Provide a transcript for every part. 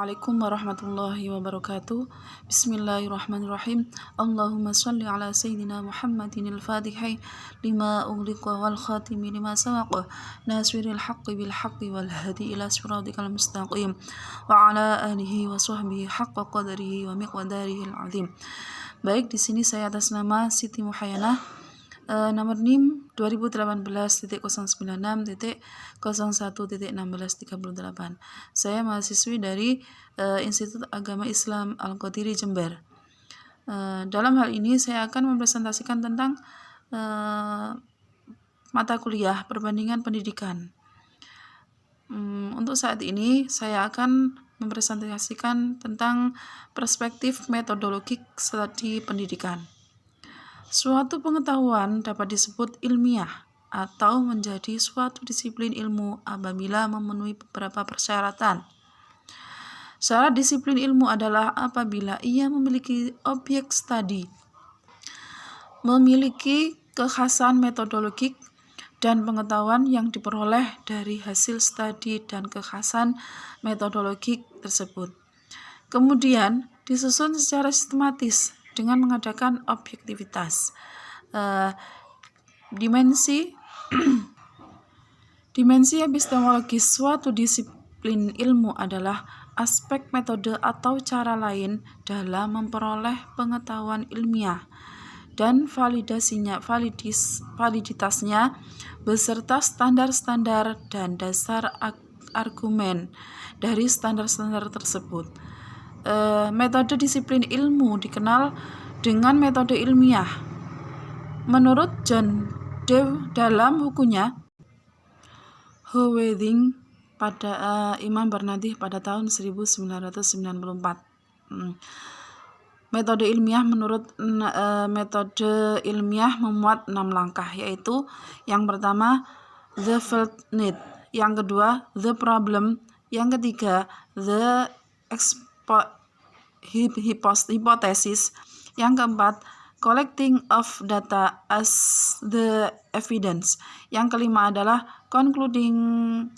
Assalamualaikum warahmatullahi wabarakatuh. Bismillahirrahmanirrahim. Allahumma shalli ala sayyidina Muhammadin al-Fatihi lima ughliqa wal khatimi lima sabaqa nasiril haqqi bil haqqi wal hadi ila siratikal mustaqim wa ala alihi wa sahbihi haqqa qadrihi wa miqdarihi al-azim. Baik, di sini saya atas nama Siti Muhayyanah, nomor NIM 2018.096.01.1638. Saya mahasiswi dari Institut Agama Islam Al-Qadiri Jember. Dalam hal ini saya akan mempresentasikan tentang mata kuliah perbandingan pendidikan. Untuk saat ini saya akan mempresentasikan tentang perspektif metodologik studi pendidikan. Suatu pengetahuan dapat disebut ilmiah atau menjadi suatu disiplin ilmu apabila memenuhi beberapa persyaratan. Syarat disiplin ilmu adalah apabila ia memiliki objek studi, memiliki kekhasan metodologik dan pengetahuan yang diperoleh dari hasil studi dan kekhasan metodologik tersebut. Kemudian disusun secara sistematis dengan mengadakan objektivitas. Dimensi epistemologis suatu disiplin ilmu adalah aspek metode atau cara lain dalam memperoleh pengetahuan ilmiah dan validitasnya beserta standar-standar dan dasar argumen dari standar-standar tersebut. Metode disiplin ilmu dikenal dengan metode ilmiah. Menurut John Dewey dalam bukunya How-Withing pada Imam Bernadi pada tahun 1994. Metode ilmiah metode ilmiah memuat 6 langkah, yaitu yang pertama the felt need, yang kedua the problem, yang ketiga the hipotesis, yang keempat collecting of data as the evidence, yang kelima adalah concluding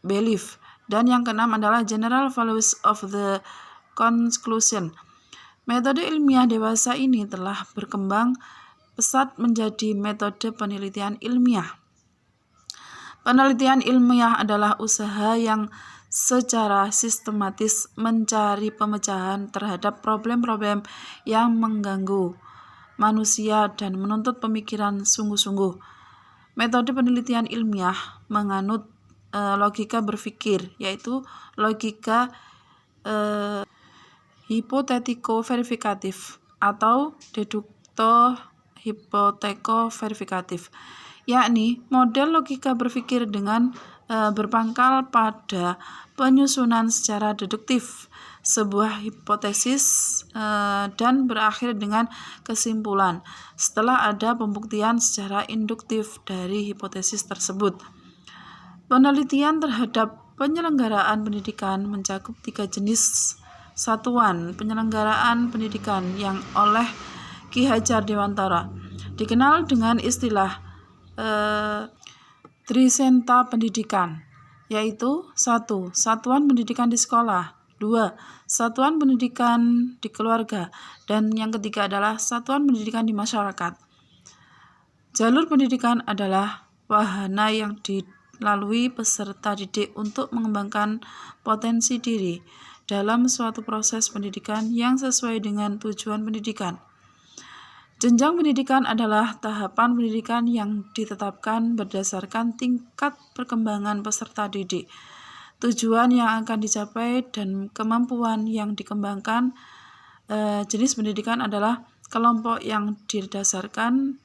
belief, dan yang keenam adalah general values of the conclusion. Metode ilmiah dewasa ini telah berkembang pesat menjadi metode penelitian ilmiah. Penelitian ilmiah adalah usaha yang secara sistematis mencari pemecahan terhadap problem-problem yang mengganggu manusia dan menuntut pemikiran sungguh-sungguh. Metode penelitian ilmiah menganut logika berpikir, yaitu logika hipotetiko-verifikatif atau dedukto-hipoteko-verifikatif, yakni model logika berpikir dengan berpangkal pada penyusunan secara deduktif sebuah hipotesis dan berakhir dengan kesimpulan setelah ada pembuktian secara induktif dari hipotesis tersebut. Penelitian terhadap penyelenggaraan pendidikan mencakup 3 jenis satuan penyelenggaraan pendidikan yang oleh Ki Hajar Dewantara dikenal dengan istilah Trisenta pendidikan, yaitu 1. Satuan pendidikan di sekolah, 2. Satuan pendidikan di keluarga, dan yang ketiga adalah satuan pendidikan di masyarakat. Jalur pendidikan adalah wahana yang dilalui peserta didik untuk mengembangkan potensi diri dalam suatu proses pendidikan yang sesuai dengan tujuan pendidikan. Jenjang pendidikan adalah tahapan pendidikan yang ditetapkan berdasarkan tingkat perkembangan peserta didik, tujuan yang akan dicapai, dan kemampuan yang dikembangkan. Jenis pendidikan adalah kelompok yang didasarkan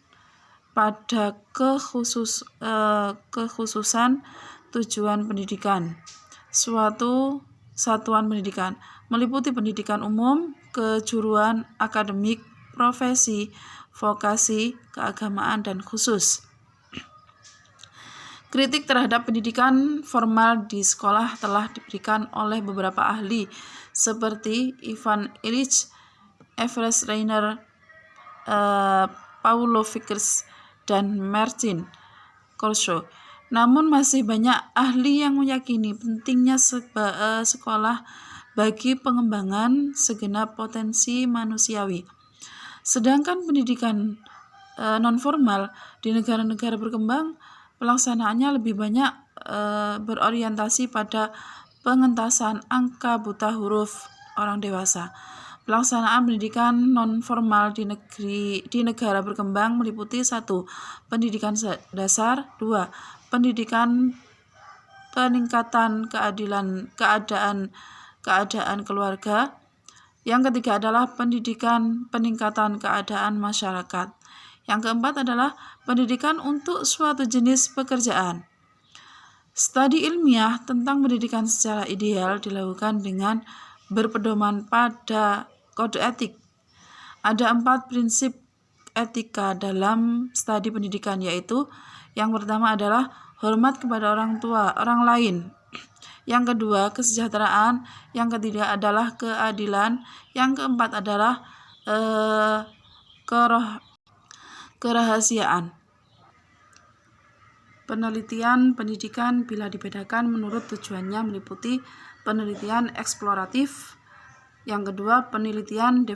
pada kekhususan tujuan pendidikan. Suatu satuan pendidikan meliputi pendidikan umum, kejuruan, akademik, profesi, vokasi, keagamaan, dan khusus. Kritik terhadap pendidikan formal di sekolah telah diberikan oleh beberapa ahli seperti Ivan Illich, Everest Rainer, Paulo Vickers, dan Martin Korsho. Namun masih banyak ahli yang meyakini pentingnya sekolah bagi pengembangan segenap potensi manusiawi. Sedangkan pendidikan non-formal di negara-negara berkembang pelaksanaannya lebih banyak berorientasi pada pengentasan angka buta huruf orang dewasa. Pelaksanaan pendidikan non-formal di negara berkembang meliputi 1. Pendidikan dasar, 2. Pendidikan peningkatan keadaan keluarga. Yang ketiga adalah pendidikan peningkatan keadaan masyarakat. Yang keempat adalah pendidikan untuk suatu jenis pekerjaan. Studi ilmiah tentang pendidikan secara ideal dilakukan dengan berpedoman pada kode etik. Ada 4 prinsip etika dalam studi pendidikan, yaitu yang pertama adalah hormat kepada orang tua, orang lain. Yang kedua, kesejahteraan. Yang ketiga adalah keadilan. Yang keempat adalah kerahasiaan. Penelitian pendidikan bila dibedakan menurut tujuannya meliputi penelitian eksploratif. Yang kedua, penelitian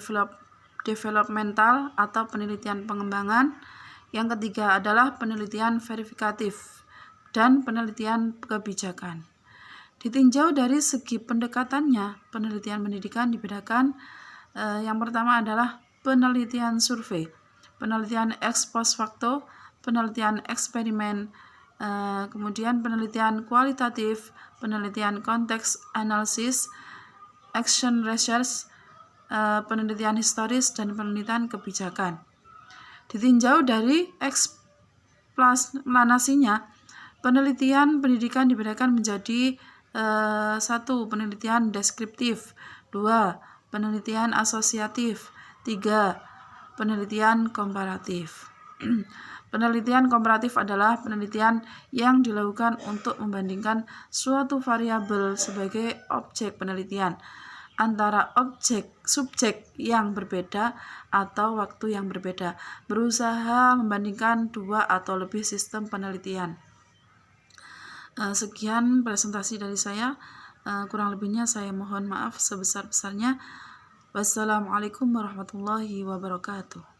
developmental atau penelitian pengembangan. Yang ketiga adalah penelitian verifikatif dan penelitian kebijakan. Ditinjau dari segi pendekatannya, penelitian pendidikan dibedakan. Yang pertama adalah penelitian survei, penelitian ex post facto, penelitian eksperimen, kemudian penelitian kualitatif, penelitian konteks analisis, action research, penelitian historis, dan penelitian kebijakan. Ditinjau dari eksplanasinya, penelitian pendidikan dibedakan menjadi 1. Penelitian deskriptif, 2. Penelitian asosiatif, 3. Penelitian komparatif. Penelitian komparatif adalah penelitian yang dilakukan untuk membandingkan suatu variabel sebagai objek penelitian antara subjek yang berbeda atau waktu yang berbeda, berusaha membandingkan 2 atau lebih sistem penelitian. Sekian presentasi dari saya, kurang lebihnya saya mohon maaf sebesar-besarnya. Wassalamualaikum warahmatullahi wabarakatuh.